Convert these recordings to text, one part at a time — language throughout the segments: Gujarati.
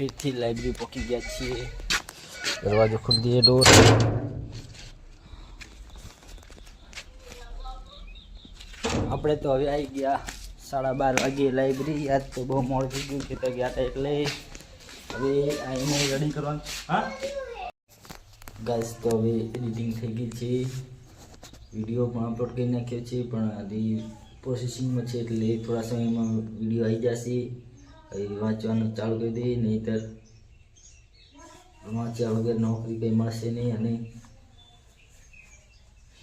ફરીથી લાઇબ્રેરી પહોંચી ગયા છીએ। દરવાજો ખોલી દઈએ, ડોર। આપણે તો હવે આવી ગયા 12:30 વાગે લાઇબ્રેરી। આજ તો બહુ મોડું થઈ ગયું, ખેતર ગયા હતા એટલે હવે આવીને રેડી કરવાનું। હા ગાઈસ, તો હવે એડિટિંગ થઈ ગઈ છે, વિડીયો પણ અપલોડ કરી નાખ્યો છે, પણ હજી પ્રોસેસિંગમાં છે એટલે થોડા સમયમાં વિડીયો આવી જશે। હવે વાંચવાનું ચાલુ કરી દઈએ, નહીંતર વાંચ્યા વગર નોકરી કંઈ મળશે નહીં। અને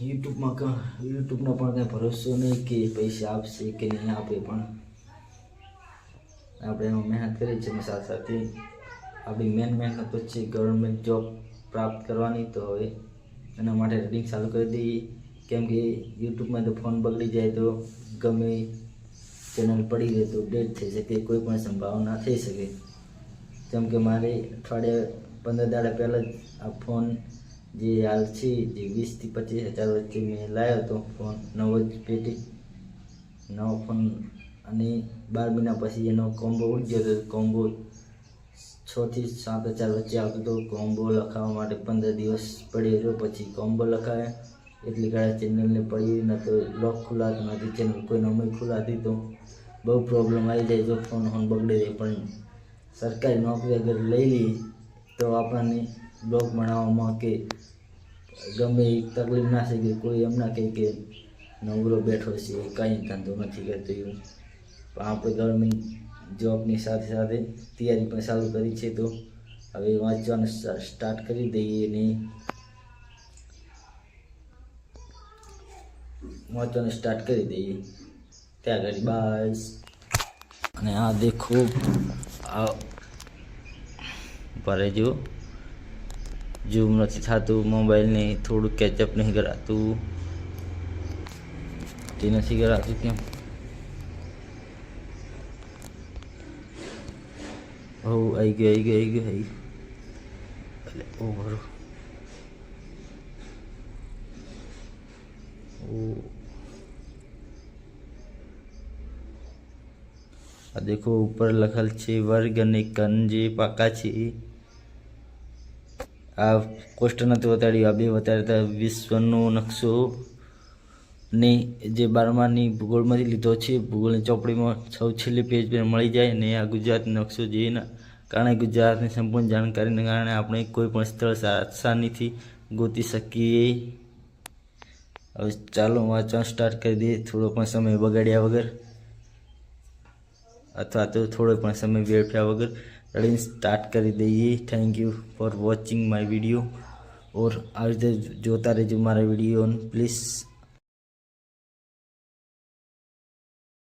યુટ્યુબનો પણ કંઈ ભરોસો નહીં કે પૈસા આપશે કે નહીં આપે, પણ આપણે એમાં મહેનત કરી છે। સાથે સાથે આપણી મેન મહેનત તો છે ગવર્મેન્ટ જોબ પ્રાપ્ત કરવાની। તો હવે એના માટે રીડિંગ ચાલુ કરી દઈએ, કેમ કે યુટ્યુબમાં તો ફોન બગડી જાય તો ગમે ચેનલ પડી રહે તો ડેટ થઈ શકે, કોઈ પણ સંભાવના થઈ શકે। જેમ કે મારે અઠવાડિયા 15 દાડા પહેલાં જ આ ફોન જે હાલ છે જે 20 થી 25 હજાર વચ્ચે મેં લાવ્યો હતો ફોન, નવો જ પેટી નવો ફોન, અને 12 મહિના પછી એનો કોમ્બો ઉડી ગયો હતો। કોમ્બો 6 થી 7 હજાર વચ્ચે આવતો હતો। કોમ્બો લખાવવા માટે 15 દિવસ પડ્યો રહ્યો, પછી કોમ્બો લખાવ્યા એટલે ઘણા ચેનલને પડી ન તો લોક ખુલાતું નથી, ચેનલ કોઈ નંબર ખુલાતી તો બહુ પ્રોબ્લેમ આવી જાય જો ફોન બગડે જાય। પણ સરકારી નોકરી અગર લઈ લઈએ તો આપણને બ્લોગ બનાવવામાં કે ગમે તકલીફ ના શકે, કોઈ એમ ના કહે કે નવરો બેઠો છે કંઈ ધંધો નથી કરતો એવું। પણ આપણે ગવર્મેન્ટ જોબની સાથે સાથે તૈયારી પણ ચાલુ કરી છે, તો હવે વાંચવાનું સ્ટાર્ટ કરી દઈએ અને વાંચવાનું સ્ટાર્ટ કરી દઈએ। ત્યાં આગળ બાય। અને આ દેખો, આ ભરે જો ઝૂમ નથી થતું મોબાઈલને, થોડું કેચઅપ નહીં કરાતું, તે નથી કરાતું કેમ? ઓ આવી ગયો એટલે ઓવર। આ દેખો ઉપર લખેલ છે વર્ગ અને કન જે પાકા છે। આ કોષ્ટ નથી બતાડ્યું, આ બે બતાડતા વિશ્વનો નકશો ને જે 12માની ભૂગોળમાંથી લીધો છે। ભૂગોળની ચોપડીમાં સૌ છેલ્લે પેજ પર મળી જાય। ને આ ગુજરાતનો નકશો જેના કારણે ગુજરાતની સંપૂર્ણ જાણકારીને કારણે આપણે કોઈ પણ સ્થળ આસાનીથી ગોતી શકીએ। હવે ચાલો વાંચવાનું સ્ટાર્ટ કરી દઈએ, થોડો પણ સમય બગાડ્યા વગર, અથવા તો થોડો પણ સમય વેડફ્યા વગર રીડિંગ સ્ટાર્ટ કરી દઈએ। Thank you for watching my video. और આવી રીતે જોતા રહેજો મારા વિડીયો પ્લીઝ।